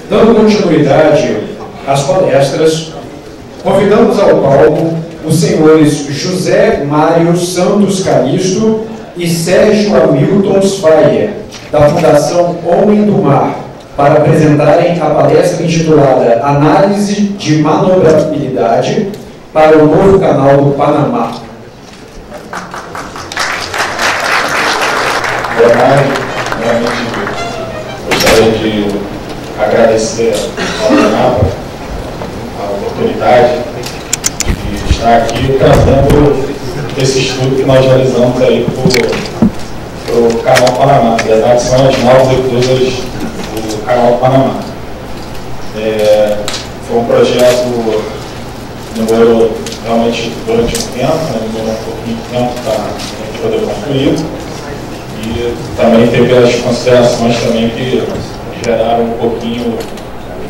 Dando continuidade às palestras, convidamos ao palco os senhores José Mário Santos Calisto e Sérgio Hamilton Sfayer, da Fundação Homem do Mar, para apresentarem a palestra intitulada Análise de Manobrabilidade para o Novo Canal do Panamá. Boa tarde. Gostaria de agradecer ao Panamá a oportunidade de estar aqui trazendo esse estudo que nós realizamos aí para o Canal Panamá. Na verdade, são as novas leituras do Canal Panamá. Foi um projeto que demorou realmente durante um tempo, demorou um pouquinho de tempo para a gente poder concluir. E também teve as considerações também que geraram um pouquinho,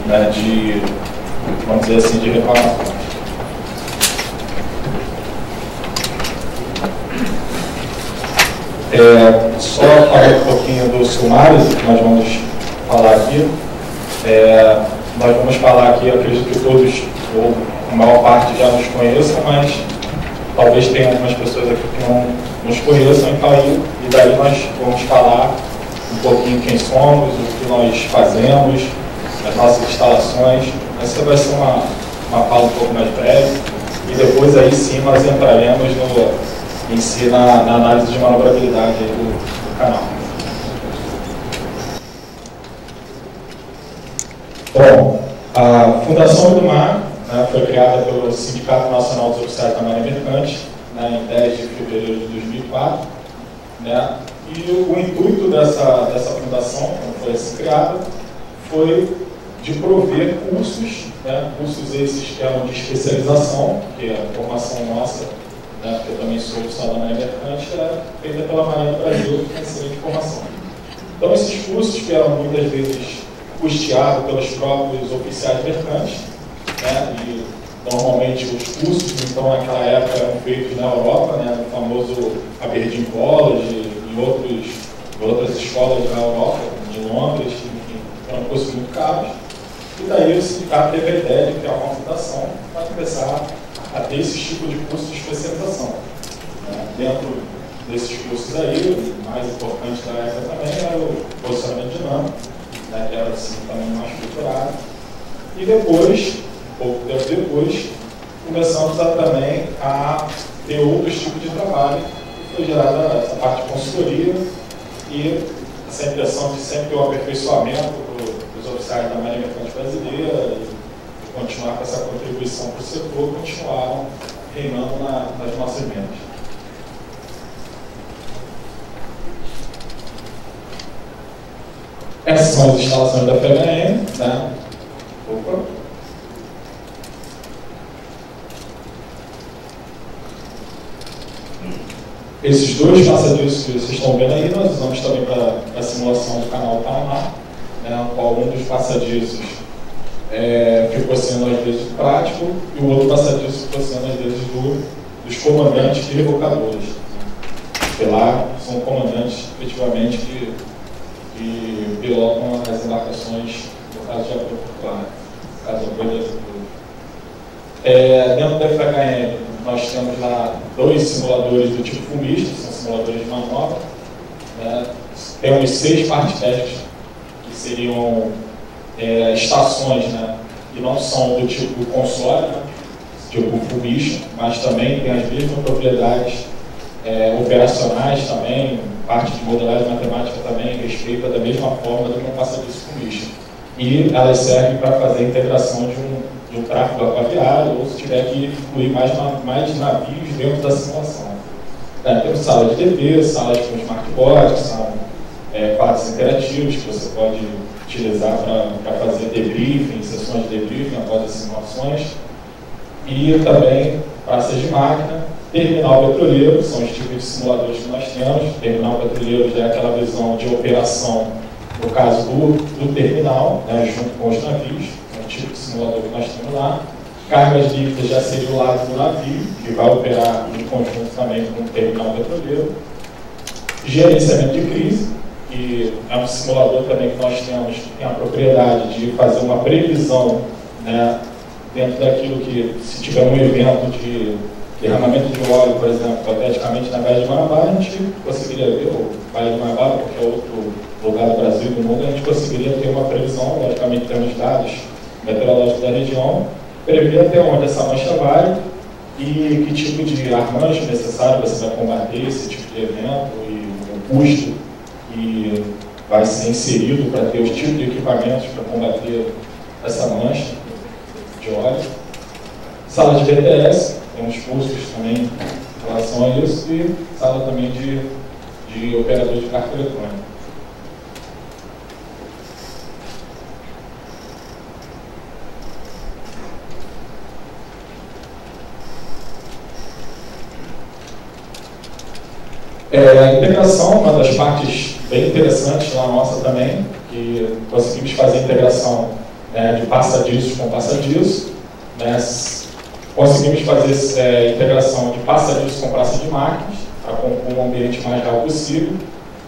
né, de, vamos dizer assim, de reclamações. Só falar um pouquinho do sumário que nós vamos falar aqui. Nós vamos falar aqui, acredito que todos, ou a maior parte já nos conheçam, mas talvez tenha algumas pessoas aqui que não nos conheçam, então e daí nós vamos falar um pouquinho quem somos, o que nós fazemos, as nossas instalações. Essa vai ser uma fala um pouco mais breve, e depois aí sim nós entraremos em si na análise de manobrabilidade do canal. Bom, a Fundação do Mar, né, foi criada pelo Sindicato Nacional dos Oficiais da Marinha Mercante, né, em 10 de fevereiro de 2004, né, e o intuito dessa fundação, quando foi assim criada, foi de prover cursos, né, cursos esses que eram de especialização, que é a formação nossa, né, porque eu também sou oficial da Marinha Mercante, é feita pela Marinha do Brasil, que é excelente formação. Então, esses cursos que eram muitas vezes custeados pelos próprios oficiais mercantes, né, e normalmente os cursos, então, naquela época eram feitos na Europa, né, no famoso Aberdeen College e outras escolas da Europa, de Londres, enfim, eram cursos muito caros. E daí o sindicato teve a ideia de criar uma fundação para começar a ter esse tipo de curso de especialização. Dentro desses cursos aí, o mais importante da época também era o posicionamento dinâmico, né, que era assim também mais estruturado. E depois, pouco tempo depois, começamos também a ter outros tipos de trabalho, e foi gerada essa parte de consultoria e essa impressão de sempre ter um aperfeiçoamento dos oficiais da Marinha Mercante Brasileira e continuar com essa contribuição para o setor, continuaram reinando nas nossas mentes. Essas são as instalações da FEBEM, né? Opa. Esses dois passadiços que vocês estão vendo aí, nós usamos também para a simulação do canal Panamá, né, qual um dos passadiços ficou sendo às vezes prático e o outro passadiço ficou sendo às vezes dos comandantes e revocadores. Porque lá são comandantes efetivamente que pilotam as embarcações, no caso de apoio portuário, no caso de apoio da dentro da FHM, nós temos lá 2 simuladores do tipo fumista, são simuladores de manobra. Temos 6 partes que seriam estações, né, que não são do tipo console, né, tipo fumista, mas também tem as mesmas propriedades operacionais também, parte de modelagem matemática também, respeita da mesma forma do que um passadiço fumista. E elas servem para fazer a integração de um tráfego aquaviário, ou se tiver que incluir mais navios dentro da simulação. Temos salas de TV, salas com smartboard, que são quadros interativos que você pode utilizar para fazer debriefing, sessões de debriefing após as simulações. E também praças de máquina, terminal petroleiro, são os tipos de simuladores que nós temos. Terminal petroleiro já é aquela visão de operação, no caso do terminal, né, junto com os navios, é um tipo de simulador que nós temos lá. Cargas líquidas já seria o lado do navio, que vai operar em conjunto também com o terminal petroleiro. Gerenciamento de crise, que é um simulador também que nós temos, que tem a propriedade de fazer uma previsão, né, dentro daquilo que, se tiver um evento de derramamento de óleo, por exemplo, hipoteticamente na Baía de Guanabara, a gente conseguiria ver, ou Baía de Guanabara, qualquer outro lugar do Brasil e do mundo, a gente conseguiria ter uma previsão, logicamente temos dados meteorológicos da região, prever até onde essa mancha vai e que tipo de arranjo necessário você vai combater esse tipo de evento e o custo que vai ser inserido para ter os tipos de equipamentos para combater essa mancha de óleo. Sala de BTS, tem uns cursos também em relação a isso, e sala também de operador de carta eletrônica. A integração, uma das partes bem interessantes lá nossa também, que conseguimos fazer a integração, né, de passadiços com passadiço, né, conseguimos fazer a integração de passadiço com praça de máquinas, para compor um ambiente mais real possível.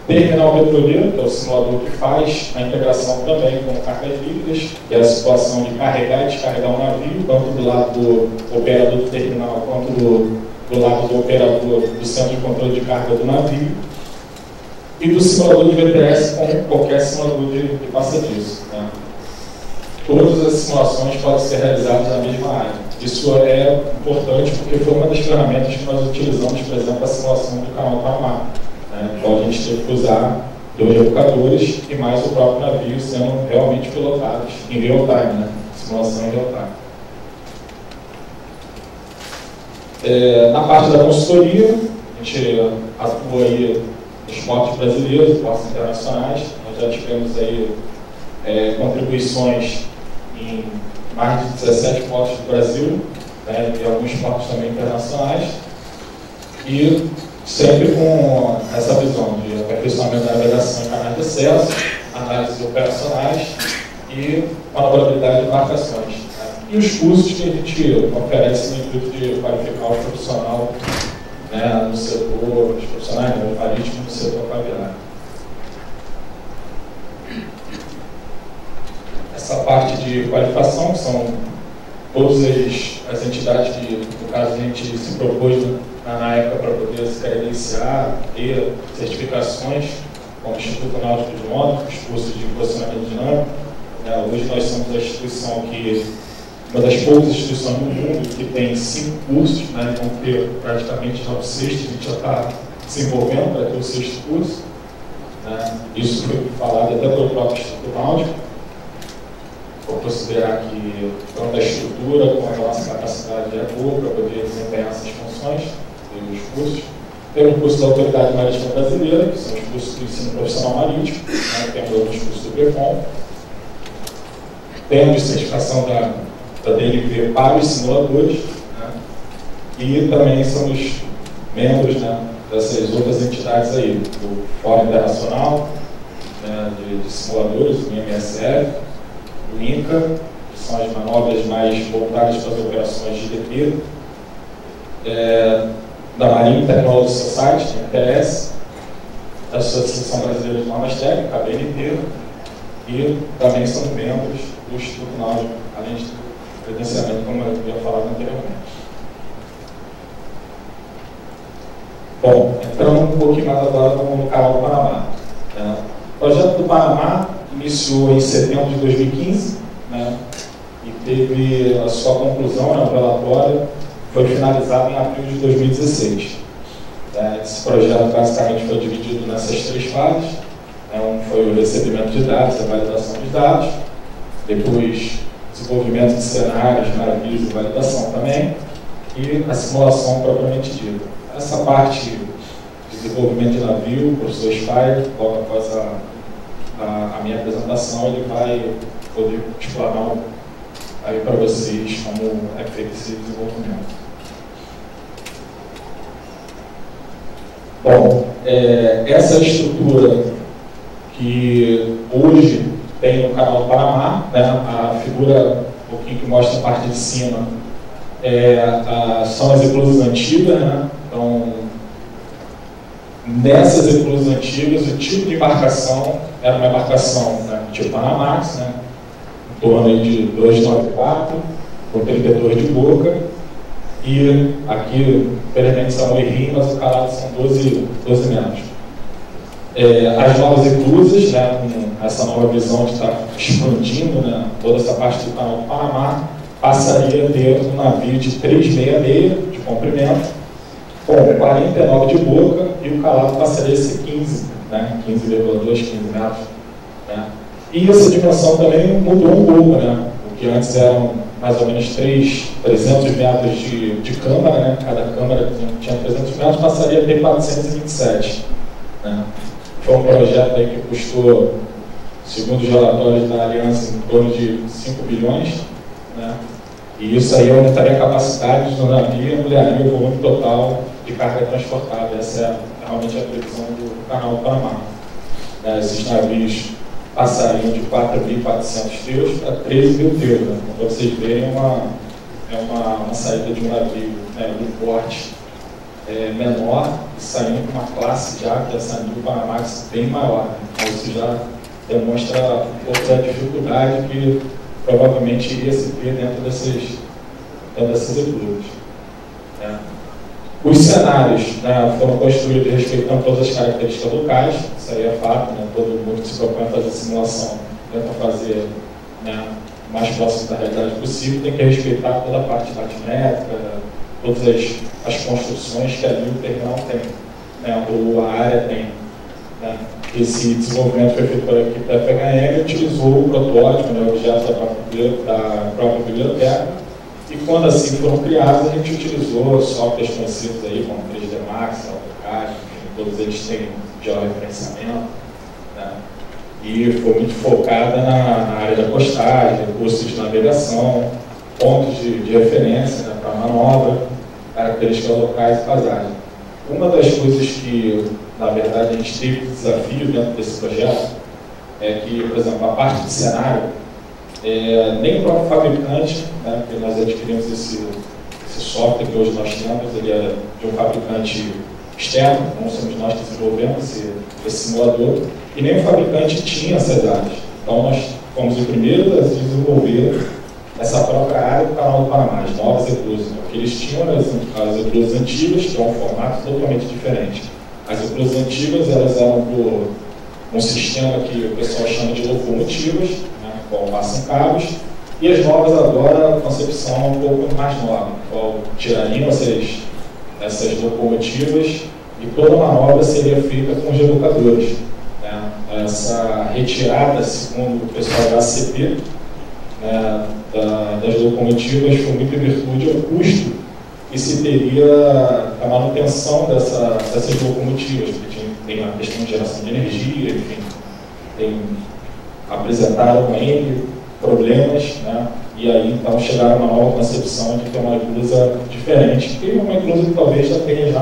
Terminal petroleiro, que é o simulador que faz a integração também com cargas líquidas, que é a situação de carregar e descarregar um navio, tanto do lado do operador do terminal quanto do lado do operador do centro de controle de carga do navio, e do simulador de VTS como qualquer simulador de passadiço, né? Todas as simulações podem ser realizadas na mesma área. Isso é importante porque foi uma das ferramentas que nós utilizamos, por exemplo, a simulação do canal Panamá, né? Então a gente teve que usar 2 rebocadores e mais o próprio navio sendo realmente pilotados em real time, né? Simulação em real time. Na parte da consultoria, a gente atua aí nos portos brasileiros, portos internacionais. Nós já tivemos aí contribuições em mais de 17 portos do Brasil, né, e alguns portos também internacionais, e sempre com essa visão de aperfeiçoamento da navegação em canais de acesso, análises operacionais e manobrabilidade de embarcações. E os cursos que a gente oferece no intuito de qualificar o profissional, né, no setor, os profissionais do marítimo no setor aviário. Essa parte de qualificação, que são todas as entidades que, no caso, a gente se propôs na época para poder se credenciar, ter certificações, como o Instituto Náutico de Londres, os cursos de posicionamento dinâmico. Hoje nós somos a instituição que, uma das poucas instituições no mundo que tem 5 cursos, né, vão ter praticamente já o 6º, a gente já está se envolvendo para ter o 6º curso. Né. Isso foi falado até pelo próprio Instituto Náutico, por considerar que tanto a estrutura como a nossa capacidade é boa para poder desempenhar essas funções e os cursos. Tem o curso da Autoridade Marítima Brasileira, que são os cursos do ensino profissional marítimo, né, temos alguns cursos do PECOM. Temos certificação da DNV para os simuladores, né? E também somos membros, né, dessas outras entidades aí, do Fórum Internacional, né, de Simuladores, o IMSF, o INCA, que são as manobras mais voltadas para as operações de DP, da Marine Technology Society, MTS, da Associação Brasileira de Normas Técnicas, a BNT, e também são membros do Instituto Náutico, além de credenciamento, como eu havia falado anteriormente. Bom, entrando um pouquinho mais agora no canal do Panamá. O projeto do Panamá iniciou em setembro de 2015, né, e teve a sua conclusão, né, o relatório foi finalizado em abril de 2016. Esse projeto basicamente foi dividido nessas 3 fases. Um foi o recebimento de dados, a validação de dados, depois desenvolvimento de cenários, navios e validação também, e a simulação propriamente dita. Essa parte de desenvolvimento de navio, o professor Spire, logo após a minha apresentação, ele vai poder explanar aí para vocês como é feito esse desenvolvimento. Bom, essa estrutura que hoje tem no canal do Panamá, né, a figura um pouquinho que mostra a parte de cima são as eclusas antigas, né? Então, Nessas eclusas antigas, o tipo de embarcação era uma embarcação, né, tipo Panamax, né, em torno aí de 294, com 32 de boca, e aqui, infelizmente, são rim, mas o calado são 12 metros. As novas eclusas, né, com essa nova visão de estar expandindo, né, toda essa parte do canal do Panamá, passaria a ter um navio de 366 de comprimento, com 49 de boca, e o calado passaria a ser 15, né, 15,2, 15 metros. Né. E essa dimensão também mudou um pouco, né, o que antes eram mais ou menos 300 metros de câmara, né, cada câmara tinha 300 metros, passaria a ter 427. Né. Foi um projeto aí que custou, segundo os relatórios da Aliança, em torno de 5 bilhões, né? E isso aí aumentaria a capacidade do navio e ampliaria o volume total de carga transportada. Essa é realmente a previsão do canal do Panamá. Esses navios passariam de 4.400 teus para 13.000 teus. Né? Como vocês verem, é uma saída de um navio, né, do porte menor, e saindo com uma classe de água, essa navio Panamax bem maior. Né? Então isso já demonstra um pouco da dificuldade que provavelmente iria se ter dentro dessas eclusas. Né? Os cenários, né, foram construídos respeitando todas as características locais, isso aí é fato, né? Todo mundo que se propõe a fazer simulação tenta fazer, né, o mais próximo da realidade possível, tem que respeitar toda a parte batimétrica, todas as construções que ali o terminal tem, né, ou a área tem. Né? Esse desenvolvimento foi feito pela equipe da FHM e utilizou o protótipo, né, objetos da própria biblioteca, e quando assim foram criados, a gente utilizou softwares conhecidos aí, como 3D Max, AutoCAD, todos eles têm georreferenciamento, né? E foi muito focada na área da postagem, curso de navegação, pontos de referência, né, para manobra, características locais e paisagem. Uma das coisas que, na verdade, a gente teve desafio dentro desse projeto é que, por exemplo, a parte de cenário, nem o próprio fabricante, né, porque nós adquirimos esse software que hoje nós temos, ele é de um fabricante externo, não somos nós que desenvolvemos esse simulador, e nem o fabricante tinha essas áreas. Então nós fomos os primeiros a desenvolver essa própria área do canal do Panamá, as novas eclusas, porque eles tinham as eclusas antigas, que é um formato totalmente diferente. As eclusas antigas, elas eram por um sistema que o pessoal chama de locomotivas, qual passam cabos, e as novas agora, a concepção é um pouco mais nova, qual tirariam essas locomotivas e toda a manobra seria feita com os rebocadores. Né? Essa retirada, segundo o pessoal da ACP, né, das locomotivas foi muito em virtude ao custo que se teria a manutenção dessas locomotivas, porque tem a questão de geração de energia, enfim, apresentaram N problemas, né? E aí então chegaram a uma nova concepção de ter uma eclusa diferente, que é uma eclusa que talvez já tenha já,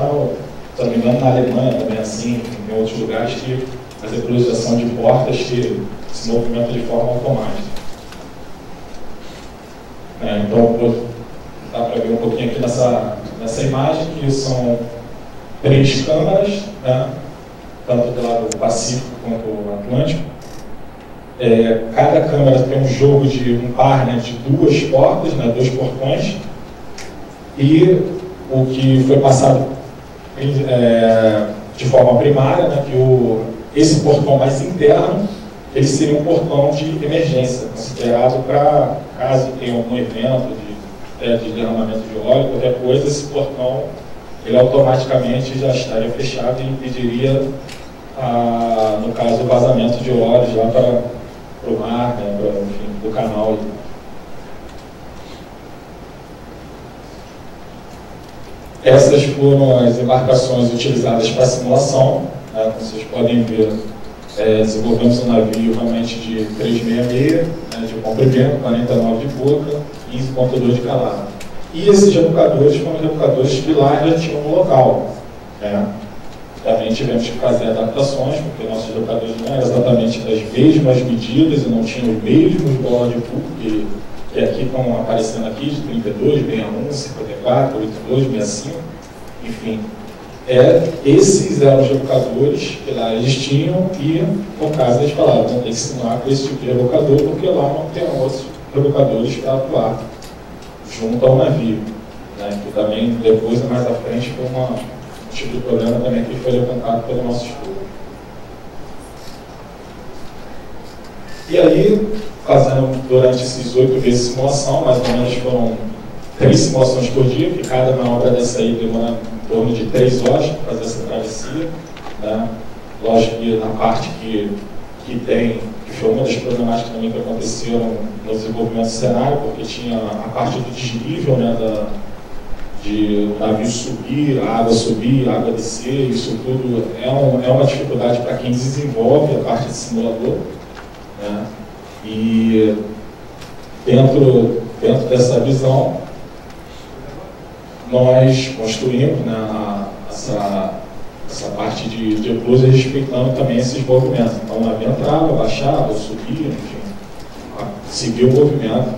se não me engano, na Alemanha também assim, em outros lugares que as eclusas já são de portas que se movimentam de forma automática. Então dá para ver um pouquinho aqui nessa imagem que são 3 câmaras, né? Tanto do lado Pacífico quanto do Atlântico. Cada câmara tem um jogo de um par, né, de 2 portas, né, 2 portões, e o que foi passado de forma primária, né, que esse portão mais interno, ele seria um portão de emergência, considerado para caso tenha algum evento de derramamento de óleo, qualquer coisa, esse portão ele automaticamente já estaria fechado e impediria, no caso, o vazamento de óleo lá para o mar, né, do canal. Essas foram as embarcações utilizadas para simulação, né, como vocês podem ver, desenvolvemos um navio realmente de 366, né, de comprimento, 49 de boca, 15,2 de calado. E esses rebocadores foram rebocadores que lá já tinham no local. Né. Também tivemos que fazer adaptações, porque nossos rebocadores não eram exatamente das mesmas medidas e não tinham os mesmos bolas de pulo que aqui estão aparecendo aqui, de 32, 61, 54, 82, 65, enfim. esses eram os rebocadores que lá eles tinham, e no caso eles falaram, tem que simular com esse tipo de rebocador, porque lá não tem outros rebocadores para atuar junto ao navio, né? Que também depois, mais à frente, foi um tipo de problema também que foi levantado pelo nosso estudo. E aí, fazendo durante esses 8 meses de simulação, mais ou menos foram 3 simulações por dia, que cada manobra dessa aí demora em torno de 3 horas para fazer essa travessia, né? Lógico que na parte que foi uma das problemáticas também que aconteceram no desenvolvimento do cenário, porque tinha a parte do desnível, né, de o navio subir, a água descer, isso tudo é uma dificuldade para quem desenvolve a parte de simulador, né? E dentro dessa visão, nós construímos, né, essa parte de eclusa, respeitando também esses movimentos. Então, o navio entrava, baixava, subia, enfim, seguia o movimento,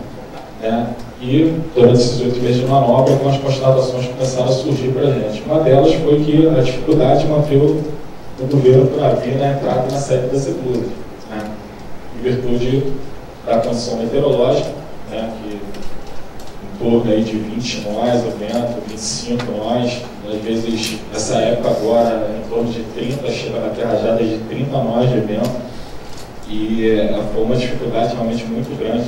né? E durante esses 8 meses de manobra, algumas constatações começaram a surgir para a gente. Uma delas foi que a dificuldade de manter o governo do navio na entrada e na saída das eclusas, né? Em virtude da condição meteorológica, né, que em torno aí de 20 nós o vento, 25 nós, às vezes, nessa época agora, em torno de 30, chega a bater rajadas de 30 nós de vento, e foi uma dificuldade realmente muito grande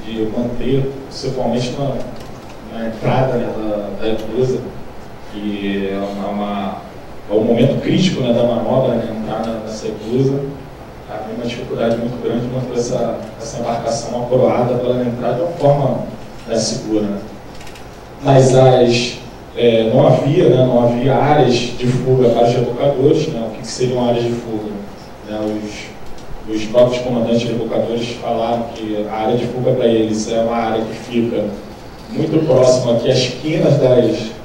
de manter, principalmente na entrada, né, da eclusa, que é um momento crítico, né, da manobra, né, entrar nessa eclusa. Havia uma dificuldade muito grande de manter essa embarcação acoroada para ela entrar de uma forma, né, segura. Nas áreas, não havia áreas de fuga para os rebocadores, né? O que seriam áreas de fuga? Né? Os próprios comandantes rebocadores falaram que a área de fuga para eles é uma área que fica muito próxima aqui às quinas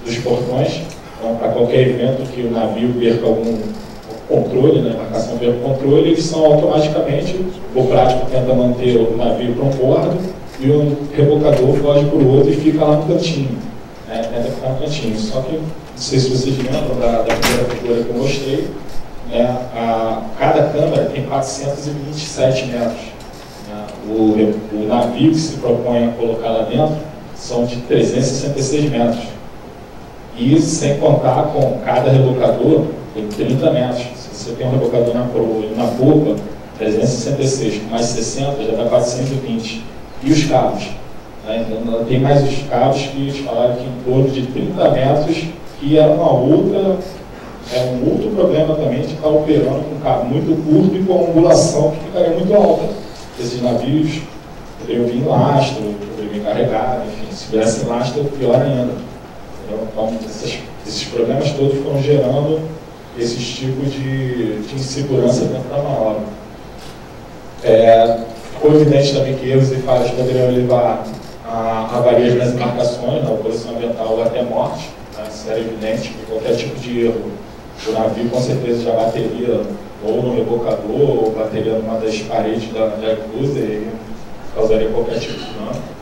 dos portões, então, para qualquer evento que o navio perca algum controle, né, a embarcação perca o controle, eles são automaticamente, o prático tenta manter o navio para um bordo e o rebocador foge para o outro e fica lá no cantinho, né, tenta ficar no cantinho. Só que, não sei se vocês lembram da primeira figura que eu mostrei, né, cada câmara tem 427 metros. Né, o navio que se propõe a colocar lá dentro são de 366 metros. E sem contar com cada rebocador, tem 30 metros. Se você tem um rebocador na proa e na popa, 366, mais 60 já dá 420. E os cabos? Né? Então, tem mais os cabos que eles falaram que em torno de 30 metros, que era um outro problema também de estar operando com um cabo muito curto e com angulação que ficaria muito alta. Esses navios poderiam vir em lastro, poderiam vir carregados, enfim, se tivesse lastro, pior ainda. Então, esses problemas todos foram gerando esses tipos de insegurança dentro da manobra. Ficou evidente também que erros e falhas poderiam levar a avarias nas embarcações, na poluição ambiental ou até morte. Né? Isso era evidente que qualquer tipo de erro, o navio com certeza já bateria ou no rebocador ou bateria numa das paredes da eclusa e causaria qualquer tipo de dano.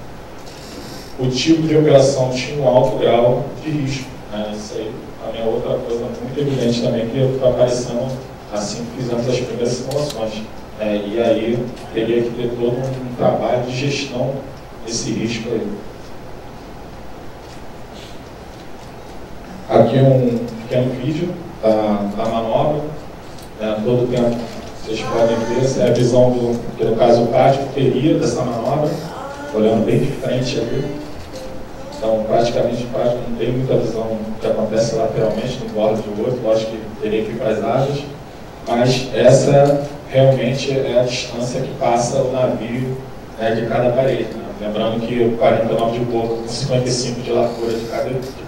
O tipo de operação tinha um alto grau de risco. Né? Isso aí também é outra coisa muito evidente também que foi aparecendo assim que fizemos as primeiras simulações. E aí teria que ter todo um trabalho de gestão desse risco aí. Aqui um pequeno vídeo da manobra. Todo o tempo vocês podem ver, essa é a visão que no caso o prático teria dessa manobra, olhando bem de frente ali. Então, praticamente, não tem muita visão do que acontece lateralmente, no bordo do outro, lógico que teria que ir para as águas, mas essa realmente é a distância que passa o navio, né, de cada parede. Né? Lembrando que 49 de boca com 55 de largura de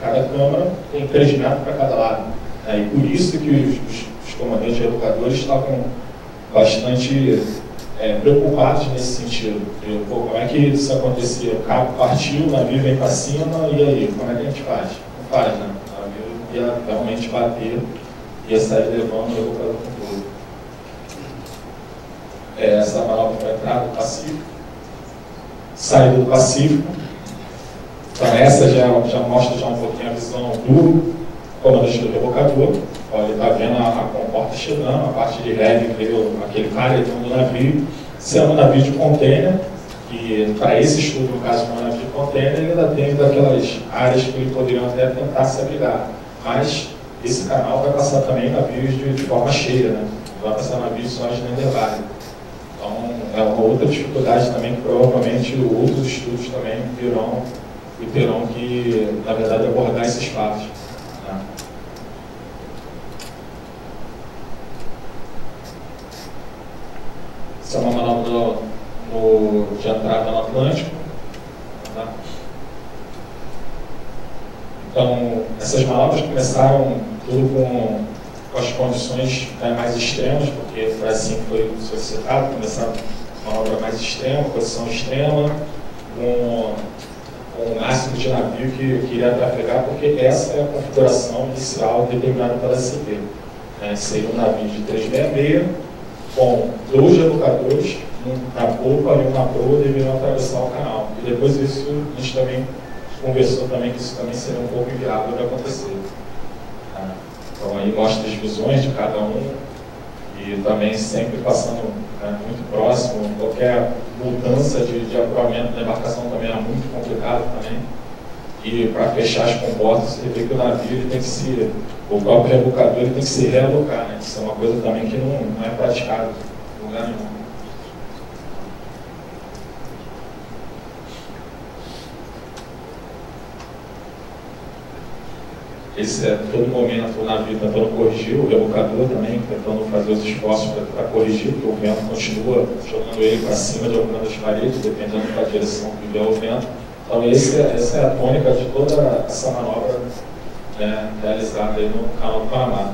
cada câmara tem 3 metros para cada lado. Né? E por isso que os comandantes rebocadores estavam bastante preocupados nesse sentido. Como é que isso acontecia? O cabo partiu, o navio vem para cima, e aí? Como é que a gente faz? Não faz, né? O navio ia realmente bater, ia sair levando o rebocador com tudo. Essa manobra para entrar do Pacífico. Saída do Pacífico. Então essa já mostra um pouquinho a visão do comandante do rebocador. Ele está vendo a comporta chegando, a parte de leve, aquele caretão do navio, sendo um navio de container, e para esse estudo, no caso de um navio de container, ele ainda tem daquelas áreas que ele poderia até tentar se abrigar. Mas esse canal vai passar também navios de forma cheia, né? Vai passar navios só de Nendervale. Então, é uma outra dificuldade também que provavelmente outros estudos também terão que, na verdade, abordar esses fatos. Né? Essa é uma manobra de entrada no Atlântico. Tá? Então, essas manobras começaram tudo com as condições mais extremas, porque foi assim que foi solicitado, começaram com manobra mais extrema, posição extrema, com o máximo de navio que eu queria trafegar, porque essa é a configuração inicial determinada pela CP. Seria um navio de 366, com 2 rebocadores, um na polpa e um na proa, deveriam atravessar o canal. E depois disso, a gente também conversou também que isso também seria um pouco inviável de acontecer. Então aí mostra as visões de cada um e também sempre passando muito próximo. Qualquer mudança de acoplamento da embarcação também era muito complicado também. E para fechar as comportas, você vê que o navio ele tem que o próprio rebocador ele tem que se realocar, né? Isso é uma coisa também que não é praticado em lugar nenhum. Esse é todo momento o navio tentando corrigir, o rebocador também tentando fazer os esforços para corrigir, porque o vento continua jogando ele para cima de algumas das paredes, dependendo da direção que vier o vento. Então essa é a tônica de toda essa manobra realizada aí no Canal do Panamá.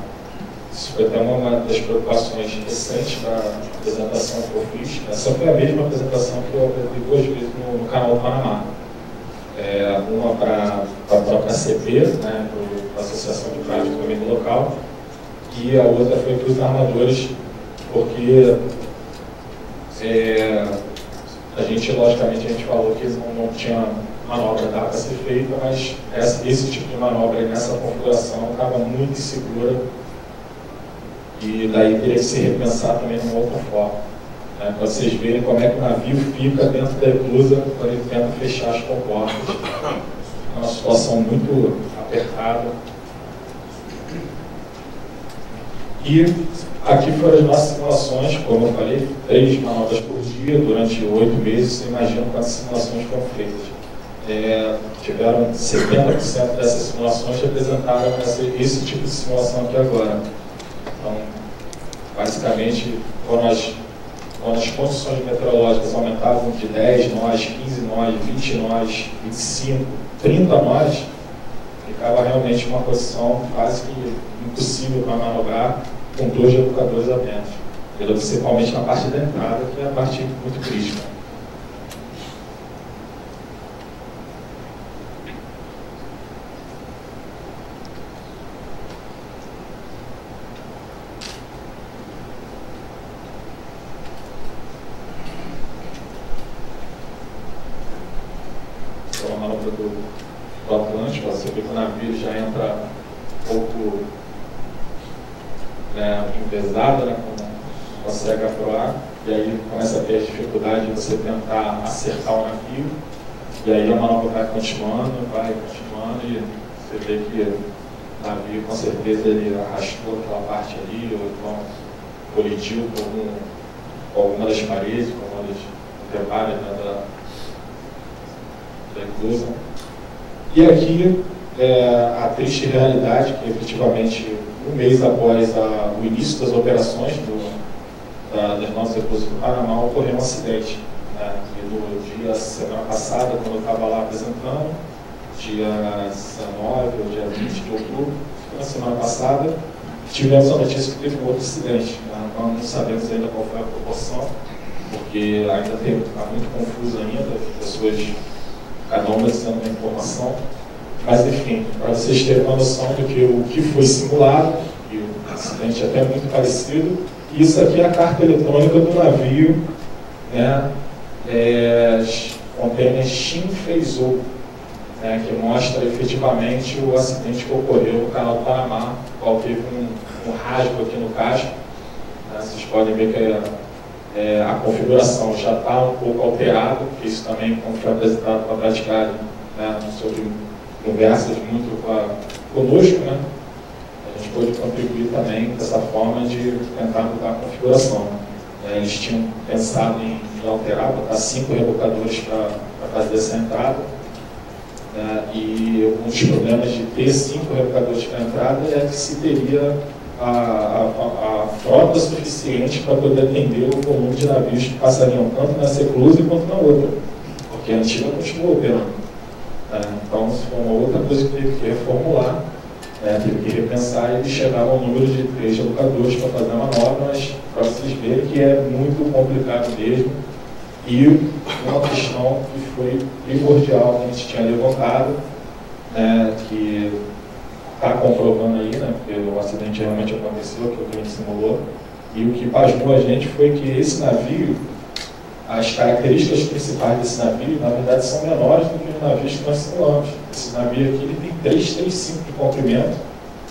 Isso foi até uma das preocupações recentes da apresentação que eu fiz. Essa foi a mesma apresentação que eu apresentei 2 vezes no Canal do Panamá. Uma para a própria CP, né, para a Associação de Praias do Domínio Local, e a outra foi para os armadores, porque logicamente, a gente falou que não tinha manobra dada para ser feita, mas esse tipo de manobra nessa configuração estava muito insegura, e daí teria que se repensar também de uma outra forma. Para vocês verem como é que o navio fica dentro da eclusa quando ele tenta fechar as comportas. É uma situação muito apertada. E aqui foram as nossas simulações, como eu falei, 3 manobras por dia durante 8 meses. Você imagina quantas simulações foram feitas. Tiveram 70% dessas simulações que apresentaram esse tipo de simulação aqui agora. Então, basicamente, quando as condições meteorológicas aumentavam de 10 nós, 15 nós, 20 nós, 25, 30 nós, ficava realmente uma posição quase que impossível para manobrar com 2 rebocadores apenas, principalmente na parte da entrada, que é a parte muito crítica. Do Atlântico, você vê que o navio já entra um pouco envesado, não consegue afroar, e aí começa a ter a dificuldade de você tentar acertar o navio, e aí a manobra vai continuando, e você vê que o navio com certeza ele arrastou aquela parte ali, ou então colidiu com alguma das paredes, com uma das intervalos da eclusa. E aqui a triste realidade que efetivamente um mês após o início das operações das nossas eclusas do Panamá ocorreu um acidente. Semana passada, quando eu estava lá apresentando, dia 19 ou dia 20 de outubro, na semana passada, tivemos a notícia que teve um outro acidente. Nós não sabemos ainda qual foi a proporção, porque ainda está muito confuso ainda, as pessoas cada uma dizendo uma informação, mas enfim, para vocês terem uma noção do que o que foi simulado, e o acidente é até muito parecido. Isso aqui é a carta eletrônica do navio, né, container Shin Feizhou, né, que mostra efetivamente o acidente que ocorreu no Canal do Panamá, qual teve um rasgo aqui no casco. Né, vocês podem ver que a configuração já está um pouco alterada, porque isso também, como foi apresentado para a praticagem, né, sobre conversas muito conosco, né, a gente pôde contribuir também dessa forma de tentar mudar a configuração. Eles tinham pensado em alterar, botar 5 rebocadores para fazer essa entrada, e um dos problemas de ter 5 rebocadores para entrada é que se teria a frota suficiente para poder atender o volume de navios que passariam tanto nessa eclusa quanto na outra, porque a antiga continuou operando. Então, isso foi uma outra coisa que teve que reformular, teve que repensar, e eles chegaram ao número de 3 rebocadores para fazer a manobra, mas para vocês verem que é muito complicado mesmo. E uma questão que foi primordial que a gente tinha levantado, que está comprovando aí, porque o acidente realmente aconteceu, que o cliente simulou, e o que pasmou a gente foi que esse navio, as características principais desse navio, na verdade, são menores do que os navios que nós simulamos. Esse navio aqui ele tem 3,35 de comprimento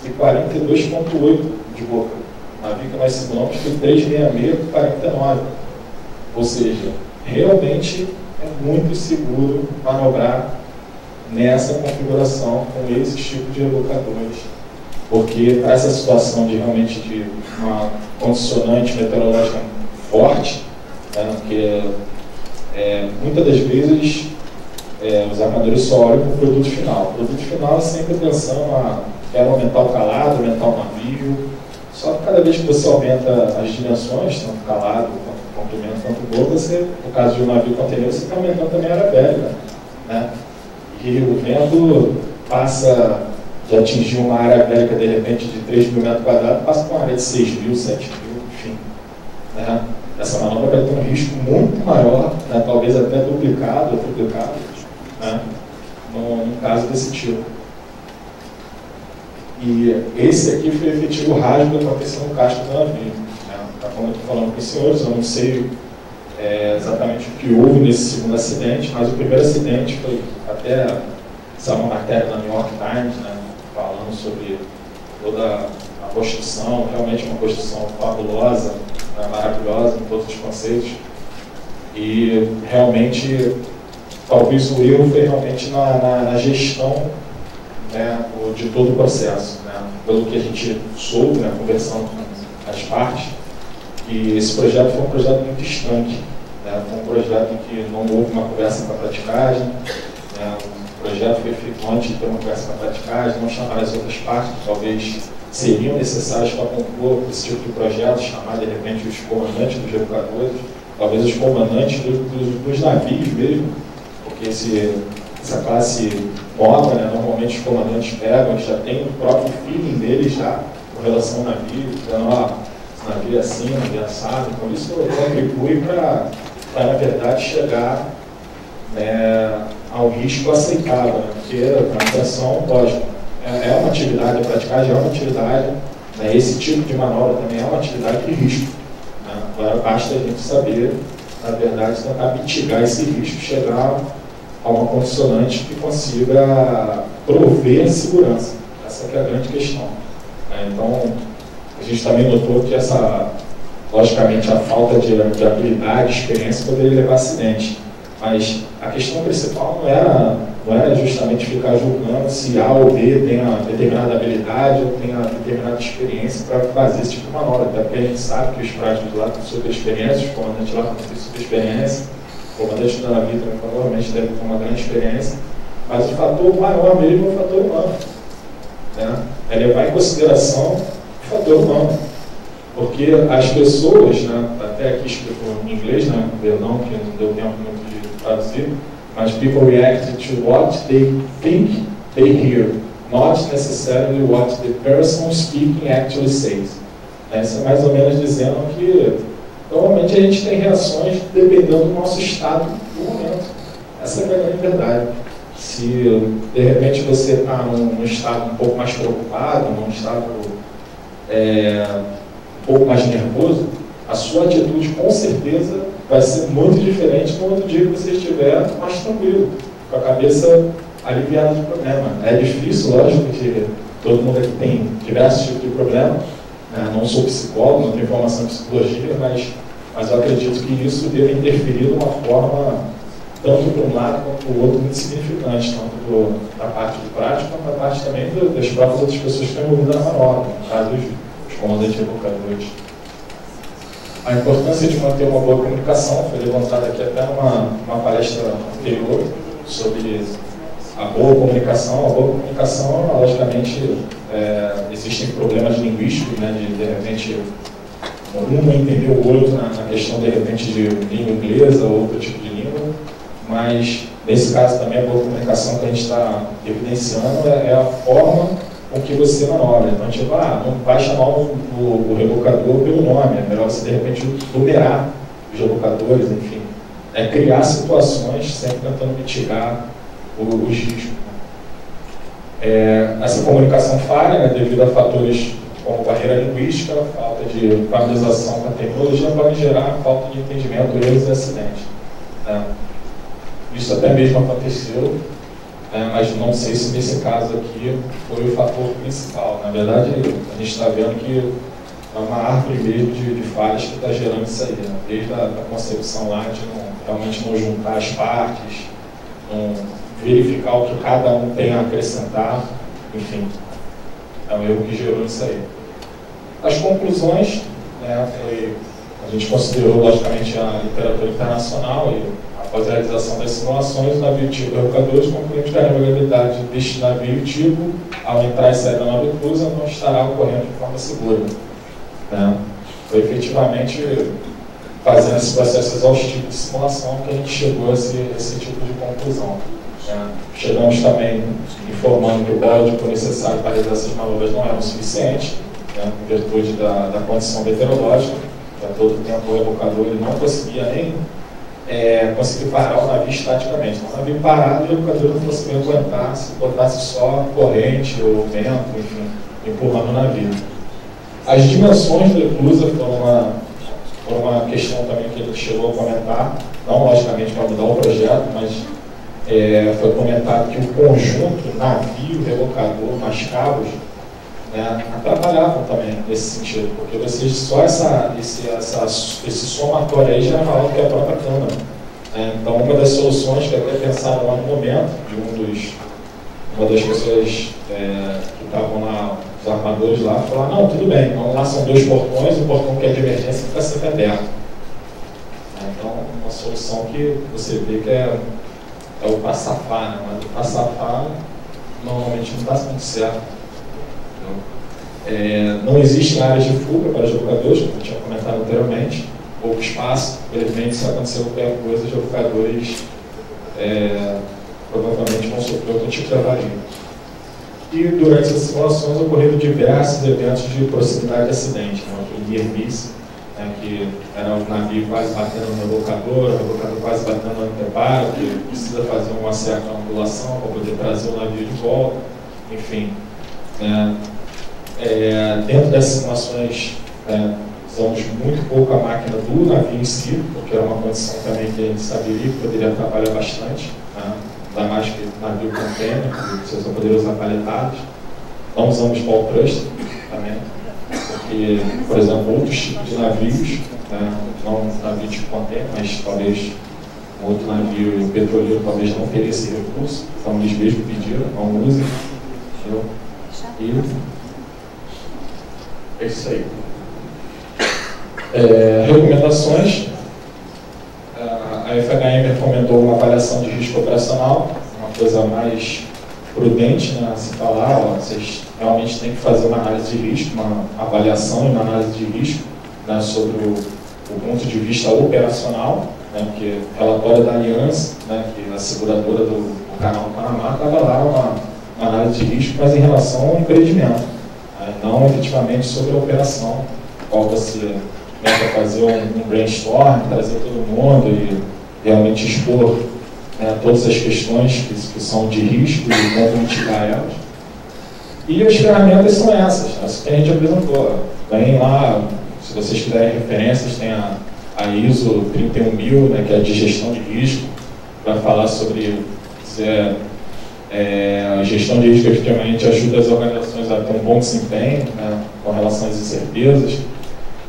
e 42,8 de boca. O navio que nós simulamos tem 3,66 e 49. Ou seja, realmente é muito seguro manobrar nessa configuração com esses tipos de rebocadores. Porque para essa situação de realmente de uma condicionante meteorológica forte, porque muitas das vezes os armadores só olham para o produto final. O produto final é sempre pensando aumentar o calado, aumentar o navio. Só que cada vez que você aumenta as dimensões, tanto calado, quanto comprimento, quanto boca, você, no caso de um navio container, você está aumentando também a área bélica, E o vento passa de atingir uma área bélica de repente de 3 mil metros quadrados, passa para uma área de 6 mil, 7 mil, enfim. Essa manobra vai ter um risco muito maior, talvez até duplicado ou triplicado, num caso desse tipo. E esse aqui foi o efetivo rasgo que aconteceu no casco do navio. Como eu estou falando com os senhores, eu não sei exatamente o que houve nesse segundo acidente, mas o primeiro acidente foi até saiu uma matéria na New York Times, falando sobre toda a construção, realmente uma construção fabulosa, maravilhosa em todos os conceitos, e realmente talvez o erro foi realmente na gestão de todo o processo, pelo que a gente soube, conversando com as partes, que esse projeto foi um projeto muito distante, foi um projeto em que não houve uma conversa para praticagem, o projeto foi feito antes de ter uma conversa para praticagem, não chamaram as outras partes que talvez seriam necessários para compor esse tipo de projeto, chamar de repente os comandantes dos rebocadores, talvez os comandantes dos navios mesmo, porque essa classe nova, normalmente os comandantes pegam, já tem o próprio feeling deles já com relação ao navio, dizendo, esse navio é assim, navio é assado, então isso contribui para na verdade, chegar ao risco aceitável, porque a natação, lógico, é uma atividade, a praticagem é uma atividade, esse tipo de manobra também é uma atividade de risco. Agora basta a gente saber, na verdade, tentar mitigar esse risco, chegar a uma condicionante que consiga prover segurança. Essa que é a grande questão. Então, a gente também notou que logicamente, a falta de habilidade, experiência poderia levar a acidente. Mas a questão principal não era justamente ficar julgando se A ou B tem uma determinada habilidade ou tem uma determinada experiência para fazer esse tipo de manobra. Até porque a gente sabe que os práticos lá têm super experiência, os comandantes lá têm super experiência, o comandante do navio também provavelmente deve ter uma grande experiência, mas o fator maior mesmo é o fator humano. É levar em consideração o fator humano. Porque as pessoas, até aqui explicou em inglês, perdão, que não deu tempo muito de traduzir, mas people react to what they think they hear, not necessarily what the person speaking actually says. Isso é mais ou menos dizendo que normalmente a gente tem reações dependendo do nosso estado do momento. Essa é a grande verdade. Se de repente você está num estado um pouco mais preocupado, num estado um pouco mais nervoso, a sua atitude com certeza vai ser muito diferente no outro dia que você estiver mais tranquilo, com a cabeça aliviado do problema. É difícil, lógico, que todo mundo aqui tem diversos tipos de problema, né? Não sou psicólogo, não tenho formação em psicologia, mas eu acredito que isso deve interferir de uma forma, tanto para um lado quanto para o outro, muito significante, tanto da parte de prática, quanto da parte também das próprias outras pessoas que estão envolvidas na manobra, no caso os comandantes evocadores. A importância de manter uma boa comunicação foi levantada aqui até numa palestra anterior sobre a boa comunicação. A boa comunicação, logicamente, existem problemas linguísticos, né, de repente, um não entender o outro na questão, de repente, de língua inglesa ou outro tipo de língua, mas, nesse caso também, a boa comunicação que a gente está evidenciando é a forma com que você manobra. Então, tipo, não vai chamar o revocador pelo nome, é melhor você, de repente, numerar os revocadores, enfim. Criar situações, sempre tentando mitigar os riscos. Essa comunicação falha, né, devido a fatores como barreira linguística, falta de familiarização com a tecnologia, pode gerar falta de entendimento, erros e acidentes. Isso até mesmo aconteceu, mas não sei se nesse caso aqui foi o fator principal. Na verdade, a gente está vendo que é uma árvore mesmo de falhas que está gerando isso aí, né? Desde a concepção lá de realmente não juntar as partes, não verificar o que cada um tem a acrescentar, enfim, é um erro que gerou isso aí. As conclusões, né, a gente considerou logicamente a literatura internacional e após a realização das simulações, o navio tipo revocadores concluímos que a navegabilidade deste navio tipo, ao entrar e sair da nave cruza, não estará ocorrendo de forma segura. Né? Foi efetivamente fazendo esse processo exaustivo de simulação que a gente chegou a esse tipo de conclusão. Chegamos também informando que o código necessário para realizar essas manobras não era o suficiente, né, em virtude da condição meteorológica, que a todo tempo o revocador ele não conseguia nem conseguir parar o navio estaticamente. Então, o navio parado, o revocador não conseguia aguentar se botasse só corrente ou vento, enfim, empurrando o navio. As dimensões da eclusa foram uma questão também que ele chegou a comentar, não logicamente para mudar o projeto, mas foi comentado que o conjunto navio, revocador, mais cabos, né, atrapalhavam também nesse sentido, porque vocês só esse somatório aí já era maior que a própria câmara. Então, uma das soluções que até pensaram lá no momento, uma das pessoas que estavam lá, os armadores lá, falaram: não, tudo bem, então lá são 2 portões, o portão que é de emergência fica sempre aberto. Então, uma solução que você vê que é o passafá, né? Mas o passafá normalmente não está muito certo. Não existem áreas de fuga para os revocadores, como eu tinha comentado anteriormente, pouco espaço. Infelizmente, se acontecer qualquer coisa, os revocadores provavelmente vão sofrer algum tipo de avaria. E durante essas simulações ocorreram diversos eventos de proximidade de acidente, né? O near miss, que era um navio quase batendo no revocador, o revocador quase batendo no anteparo, que precisa fazer uma certa angulação para poder trazer o navio de volta, enfim. Dentro dessas simulações, usamos muito pouco a máquina do navio em si, porque era uma condição também que a gente saberia que poderia atrapalhar bastante, né? Ainda mais que o navio container, você só poderia usar paletadas. Não usamos ball thruster também, porque, por exemplo, outros tipos de navios, né? Não um navio de container, mas talvez um outro navio petroleiro talvez não teria esse recurso, então eles mesmos pediram, não usem. E é isso aí. Recomendações. A FHM recomendou uma avaliação de risco operacional, uma coisa mais prudente, né, a se falar, vocês realmente têm que fazer uma análise de risco, uma avaliação e uma análise de risco, né, sobre o ponto de vista operacional, né, porque o relatório da Aliança, né, que é a seguradora do canal do Panamá, estava lá uma análise de risco, mas em relação ao empreendimento, né, não efetivamente sobre a operação, qual você tenta fazer um brainstorm, trazer todo mundo e realmente expor, né, todas as questões que são de risco e como mitigar elas. E as ferramentas são essas que a gente apresentou. Vem lá, se vocês quiserem referências, tem a ISO 31000, né, que é de gestão de risco, para falar sobre A gestão de risco efetivamente ajuda as organizações a ter um bom desempenho, né, com relação às incertezas.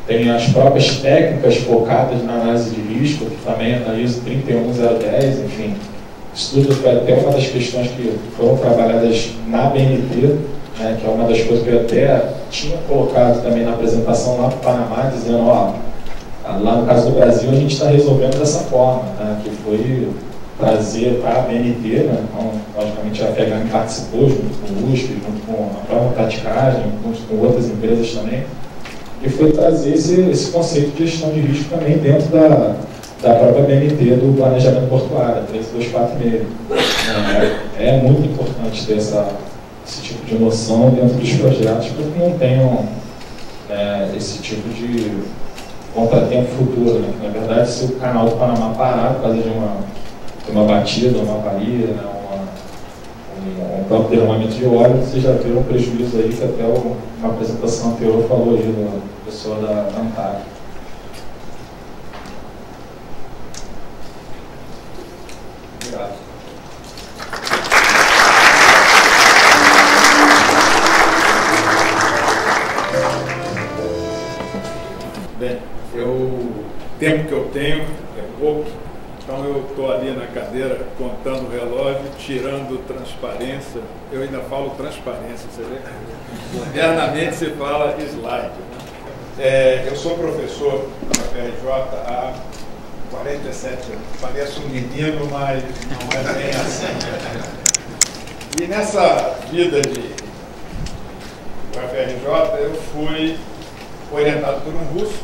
Tem as próprias técnicas focadas na análise de risco, que também analisa 31010, enfim. Isso tudo foi até uma das questões que foram trabalhadas na BNT, né, que é uma das coisas que eu até tinha colocado também na apresentação lá para o Panamá, dizendo, ó, lá no caso do Brasil a gente está resolvendo dessa forma, né, que foi trazer para a BNT, né, então, logicamente a FEGAM participou junto com o USP, junto com a própria Praticagem, junto com outras empresas também, e foi trazer esse conceito de gestão de risco também dentro da própria BNT do planejamento portuário, 13246. É muito importante ter esse tipo de noção dentro dos projetos, para que não tenham esse tipo de contratempo futuro. Né? Na verdade, se o canal do Panamá parar por causa de uma batida, uma avaria, né? um próprio derramamento de óleo, vocês já viram um prejuízo aí que até uma apresentação anterior falou aí da pessoa da ANTAC. Obrigado. Bem, o tempo que eu tenho é pouco, então eu estou ali na cadeira contando o relógio, tirando transparência. Eu ainda falo transparência, você vê? Internamente se fala slide. Né? Eu sou professor na FRJ há 47 anos. Pareço um menino, mas não é bem assim. E nessa vida de UFRJ eu fui orientado por um russo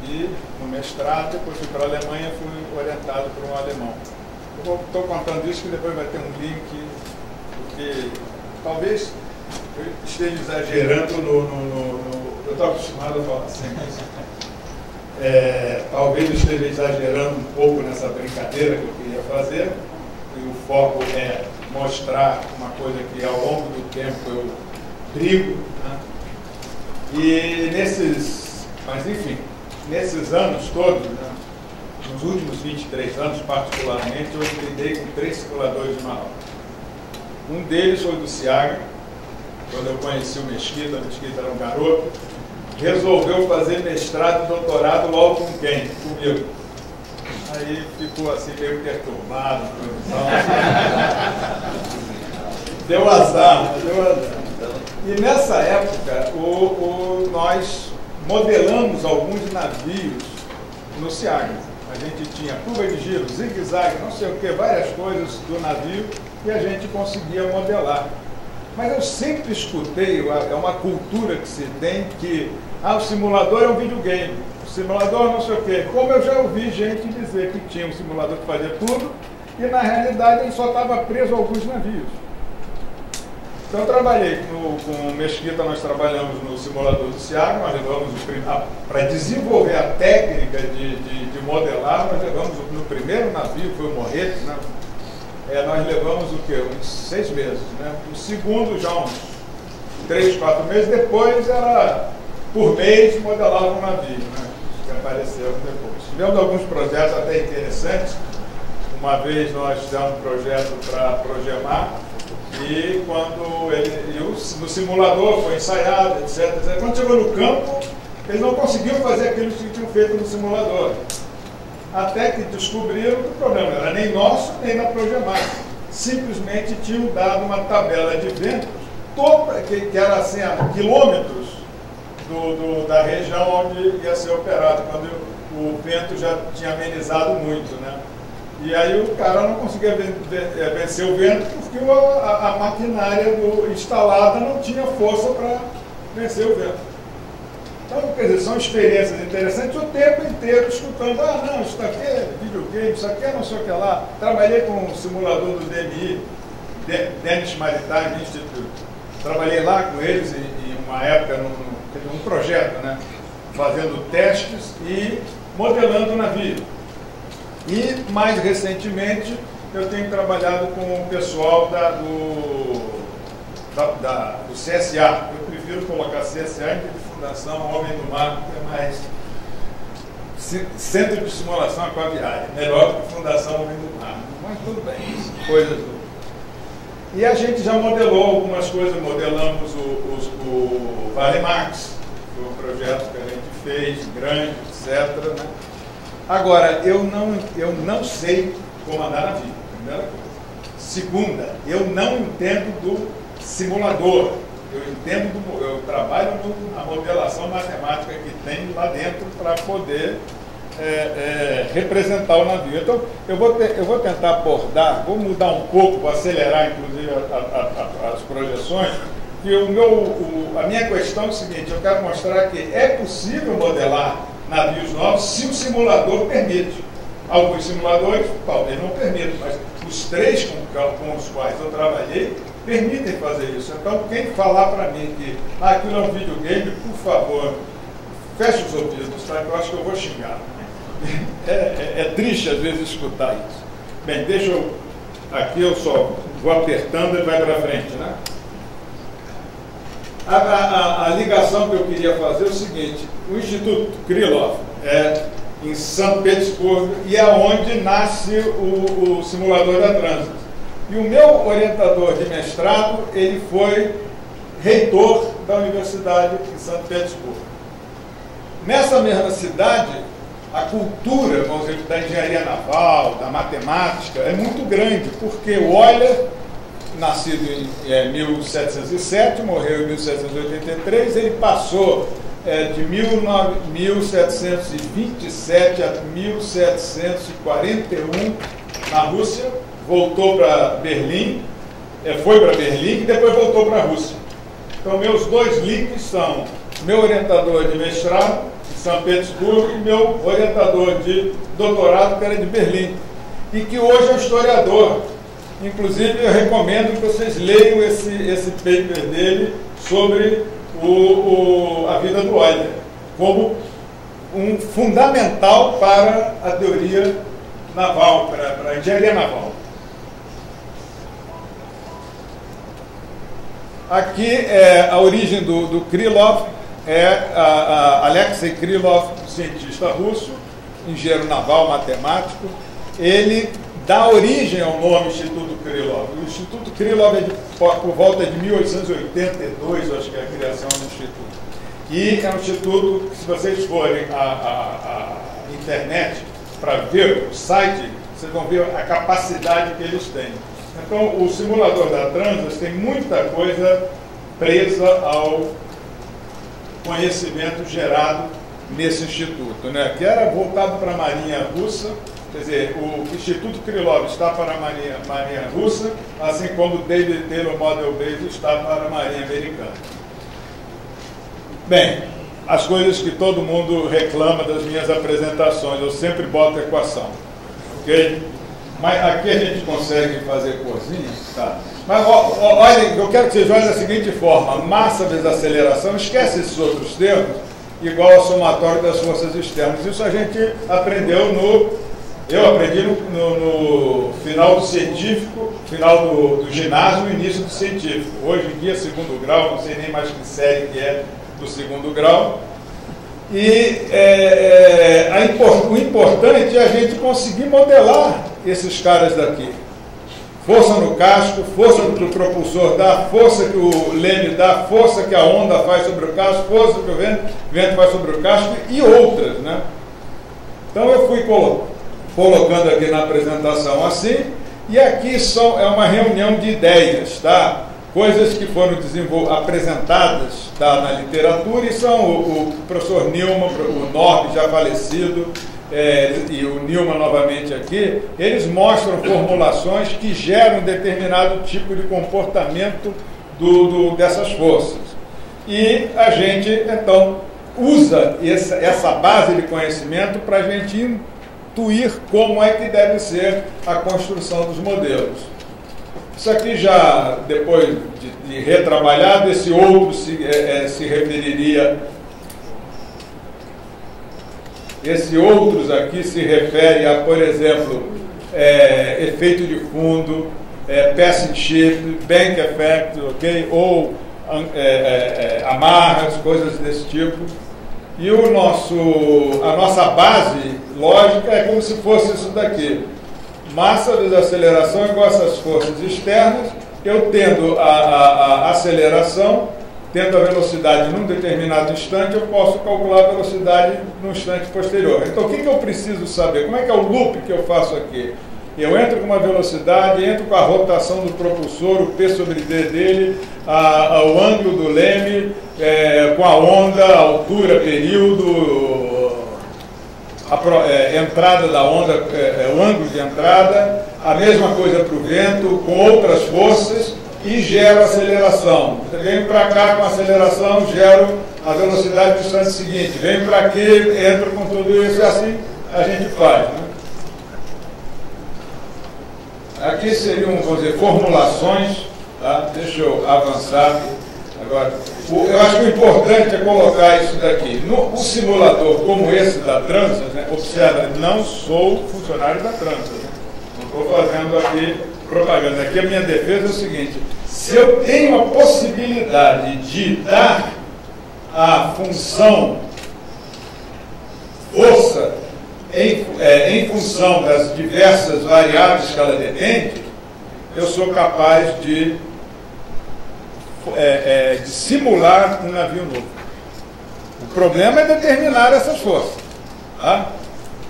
e no mestrado, depois fui para a Alemanha, fui orientado por um alemão. Eu estou contando isso que depois vai ter um link, porque talvez eu esteja exagerando eu estou acostumado a falar assim. Talvez eu esteja exagerando um pouco nessa brincadeira que eu queria fazer, e o foco é mostrar uma coisa que ao longo do tempo eu brigo, né? E mas enfim, nesses anos todos, né, nos últimos 23 anos particularmente, eu lidei com 3 simuladores de Manaus. Um deles foi do Ciaga, quando eu conheci o Mesquita era um garoto, resolveu fazer mestrado e doutorado logo com quem? Comigo. Aí ficou assim meio perturbado, deu azar. E nessa época, nós modelamos alguns navios no Ciaga. A gente tinha curva de giro, zigue-zague, não sei o que, várias coisas do navio, e a gente conseguia modelar. Mas eu sempre escutei, é uma cultura que se tem, que o simulador é um videogame, o simulador não sei o quê. Como eu já ouvi gente dizer que tinha um simulador que fazia tudo, e na realidade ele só estava preso a alguns navios. Então eu trabalhei com o Mesquita, nós trabalhamos no simulador do Ciaga, nós levamos para desenvolver a técnica de modelar, nós levamos no primeiro navio, foi o Morrete, né? Nós levamos o quê? Uns 6 meses, né? No segundo já uns 3, 4 meses, depois era por mês modelava um navio, né? Que apareceram depois. Tivemos alguns projetos até interessantes. Uma vez nós fizemos um projeto para a Progemar, e quando no simulador foi ensaiado, etc. Quando chegou no campo, eles não conseguiam fazer aquilo que tinham feito no simulador. Até que descobriram que o problema não era nem nosso, nem da Progemar. Simplesmente tinham dado uma tabela de ventos, que era assim, a quilômetros da região onde ia ser operado, quando o vento já tinha amenizado muito, né? E aí o cara não conseguia vencer o vento porque a maquinária instalada não tinha força para vencer o vento. Então, quer dizer, são experiências interessantes o tempo inteiro escutando, não, isso aqui é videogame, isso aqui é não sei o que lá. Trabalhei com um simulador do DMI, Danish Maritime Institute. Trabalhei lá com eles em uma época, num projeto, né? Fazendo testes e modelando o navio. E, mais recentemente, eu tenho trabalhado com o pessoal do CSA. Eu prefiro colocar CSA em Fundação Homem do Mar, que é mais Centro de Simulação Aquaviária. Melhor do que Fundação Homem do Mar. Mas tudo bem, coisas do... E a gente já modelou algumas coisas, modelamos o Vale Max, que foi um projeto que a gente fez, grande, etc. Né? Agora, eu não sei comandar navio, primeira coisa. Segunda, eu não entendo do simulador. Eu trabalho na modelação matemática que tem lá dentro para poder representar o navio. Então, eu vou tentar abordar, vou mudar um pouco, vou acelerar, inclusive, as projeções, que a minha questão é o seguinte: eu quero mostrar que é possível modelar navios novos se o simulador permite. Alguns simuladores talvez não permitam, mas os 3 com os quais eu trabalhei permitem fazer isso. Então, quem falar para mim que aquilo é um videogame, por favor, feche os ouvidos, tá? Eu acho que eu vou xingar. É triste às vezes escutar isso. Bem, deixa eu... Aqui eu só vou apertando e vai para frente, né? A ligação que eu queria fazer é o seguinte: o Instituto Krylov é em São Petersburgo e é onde nasce o simulador da Transat. E o meu orientador de mestrado, ele foi reitor da Universidade de São Petersburgo. Nessa mesma cidade, a cultura, vamos dizer, da engenharia naval, da matemática, é muito grande, porque o Euler, nascido em 1707, morreu em 1783, ele passou de 1727 a 1741 na Rússia, voltou para Berlim, foi para Berlim e depois voltou para a Rússia. Então, meus 2 links são meu orientador de mestrado de São Petersburgo e meu orientador de doutorado, que era de Berlim, e que hoje é um historiador. Inclusive, eu recomendo que vocês leiam esse paper dele sobre a vida do Euler, como um fundamental para a teoria naval, para a engenharia naval. Aqui é a origem do Krylov, Alexei Krylov, cientista russo, engenheiro naval, matemático. Ele dá origem ao nome Instituto Krylov. O Instituto Krylov é por volta de 1882, acho que é a criação do Instituto. E é um instituto que, se vocês forem à internet para ver o site, vocês vão ver a capacidade que eles têm. Então, o simulador da Transat tem muita coisa presa ao conhecimento gerado nesse instituto, né? Que era voltado para a Marinha Russa. Quer dizer, o Instituto Krylov está para a Marinha Russa, assim como o David Taylor Model Base está para a Marinha Americana. Bem, as coisas que todo mundo reclama das minhas apresentações, eu sempre boto equação, ok? Mas aqui a gente consegue fazer corzinhas, tá? Mas olhem, eu quero que vocês olhem da seguinte forma: massa vezes aceleração, esquece esses outros termos, igual ao somatório das forças externas. Isso a gente aprendeu eu aprendi no final do científico, final do ginásio, no início do científico. Hoje em dia, 2º grau, não sei nem mais que série que é do 2º grau. E o importante é a gente conseguir modelar esses caras daqui. Força no casco, força que o propulsor dá, força que o leme dá, força que a onda faz sobre o casco, força que o vento faz sobre o casco e outras, né? Então eu fui colocando aqui na apresentação assim, e aqui é uma reunião de ideias, tá? Coisas que foram apresentadas, tá, na literatura, e são o professor Newman, o Norb já falecido, e o Newman novamente aqui, eles mostram formulações que geram determinado tipo de comportamento dessas forças. E a gente, então, usa essa base de conhecimento para a gente intuir como é que deve ser a construção dos modelos. Isso aqui já, depois de retrabalhado, esse outro se referiria... Esse outros aqui se refere a, por exemplo, efeito de fundo, passing shift, bank effect, ok? Ou amarras, coisas desse tipo. E a nossa base lógica é como se fosse isso daqui. Massa vezes aceleração igual a essas forças externas, eu tendo a aceleração, tendo a velocidade num determinado instante, eu posso calcular a velocidade no instante posterior. Então, o que eu preciso saber? Como é que é o loop que eu faço aqui? Eu entro com uma velocidade, entro com a rotação do propulsor, o P sobre D dele, o ângulo do leme, com a onda, a altura, período, entrada da onda, o ângulo de entrada, a mesma coisa para o vento, com outras forças, e gero aceleração. Venho para cá com aceleração, gero a velocidade do instante seguinte. Venho para aqui, entro com tudo isso, e assim a gente faz, né? Aqui seriam, vamos dizer, formulações, tá? Deixa eu avançar agora. Eu acho que o importante é colocar isso daqui. No simulador como esse da Transas, né? Observa, não sou funcionário da Transas, né? Não estou fazendo aqui propaganda. Aqui a minha defesa é o seguinte: se eu tenho a possibilidade de dar a função força em função das diversas variáveis que ela depende, eu sou capaz de simular um navio novo. O problema é determinar essas forças, tá?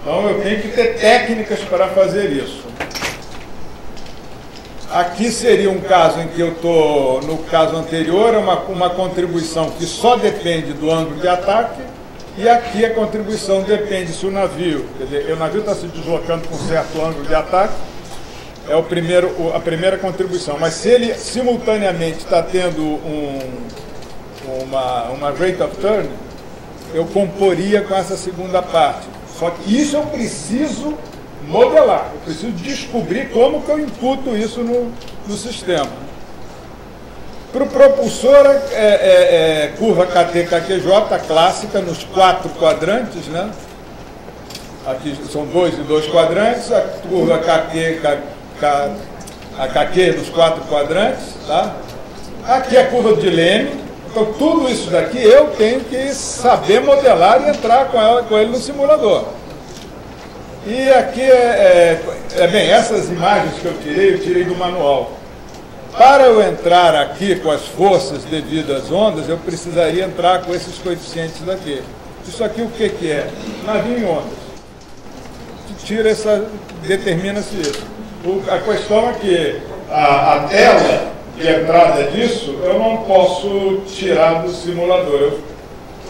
Então eu tenho que ter técnicas para fazer isso. Aqui seria um caso em que eu estou, no caso anterior, uma contribuição que só depende do ângulo de ataque, e aqui a contribuição depende se o navio, quer dizer, o navio está se deslocando com certo ângulo de ataque, é a primeira contribuição. Mas se ele simultaneamente está tendo uma rate of turn, eu comporia com essa segunda parte. Só que isso eu preciso modelar, eu preciso descobrir como que eu imputo isso no sistema. Para o propulsor, curva KT-KQJ clássica nos 4 quadrantes, né? Aqui são 2 e 2 quadrantes, a curva KQ nos 4 quadrantes, tá? Aqui a curva de Leme. Então tudo isso daqui eu tenho que saber modelar e entrar com ele no simulador. E aqui bem, essas imagens que eu tirei do manual. Para eu entrar aqui com as forças devido às ondas, eu precisaria entrar com esses coeficientes daqui. Isso aqui o que é? Navio em ondas. Determina-se isso. A questão é que a tela de entrada disso eu não posso tirar do simulador. Eu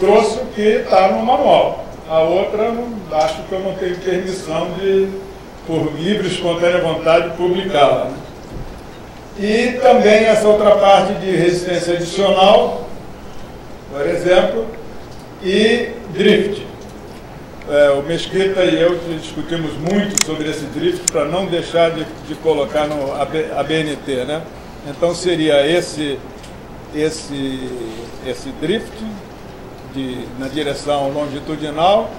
trouxe o que está no manual. A outra, acho que eu não tenho permissão de, por livre e espontânea vontade, publicá-la. E também essa outra parte de resistência adicional, por exemplo, e drift. O Mesquita e eu discutimos muito sobre esse drift para não deixar de colocar no ABNT, né? Então seria esse drift na direção longitudinal,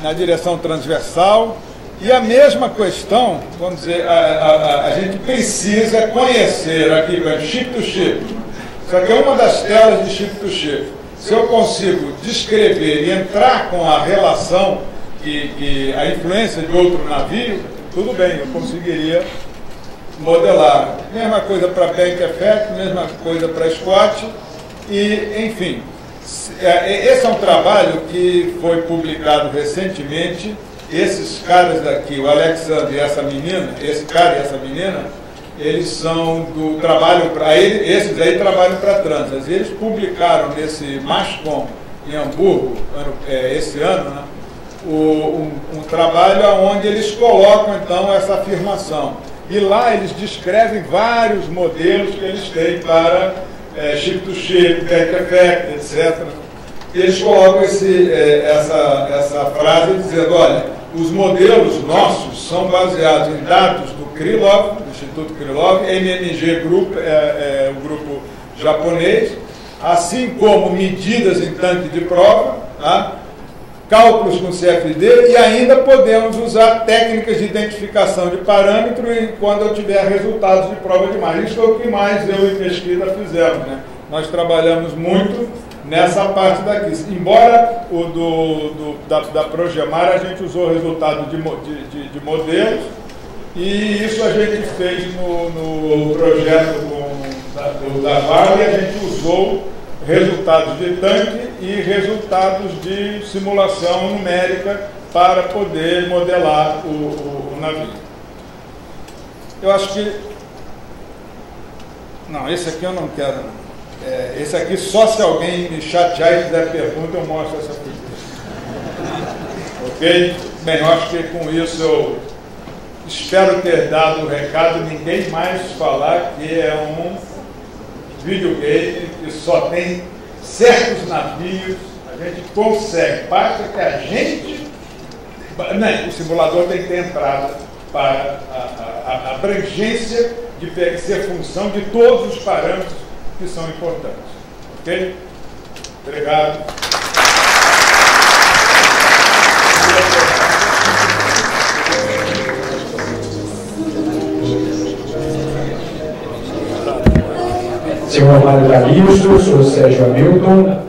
na direção transversal. E a mesma questão, vamos dizer, a gente precisa conhecer aqui, chip to chip. Isso aqui é uma das telas de chip to chip. Se eu consigo descrever e entrar com a relação, a influência de outro navio, tudo bem, eu conseguiria modelar. Mesma coisa para bank effect, mesma coisa para squat, e, enfim. Esse é um trabalho que foi publicado recentemente. Esses caras daqui, o Alexandre e essa menina, esse cara e essa menina, eles são do trabalho para esses aí trabalham para Transas. Eles publicaram nesse MASCOM em Hamburgo esse ano, né, um trabalho onde eles colocam então essa afirmação. E lá eles descrevem vários modelos que eles têm para chip to chip, back effect, etc. E eles colocam essa frase dizendo, olha, os modelos nossos são baseados em dados do Krylov, do Instituto Krylov, MMG Group, o grupo japonês, assim como medidas em tanque de prova, tá? Cálculos com CFD, e ainda podemos usar técnicas de identificação de parâmetro quando eu tiver resultados de prova de mar. Isso é o que mais eu e Mesquita fizemos, né? Nós trabalhamos muito nessa parte daqui. Embora o da Progemar a gente usou o resultado de modelos, E isso a gente fez no projeto da Vale, a gente usou resultados de tanque e resultados de simulação numérica para poder modelar o navio. Eu acho que... Não, esse aqui eu não quero. Esse aqui, só se alguém me chatear e fizer pergunta, eu mostro essa figura. Ok? Bem, eu acho que com isso eu espero ter dado o recado, ninguém mais falar que é um videogame que só tem certos navios, a gente consegue, basta que a gente... Não, o simulador tem que ter entrada para a abrangência de ser função de todos os parâmetros que são importantes. Ok? Obrigado. Senhor Mário Calixto, senhor Sérgio Hamilton,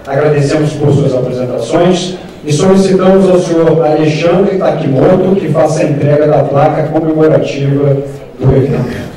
agradecemos por suas apresentações e solicitamos ao senhor Alexandre Takimoto que faça a entrega da placa comemorativa do evento.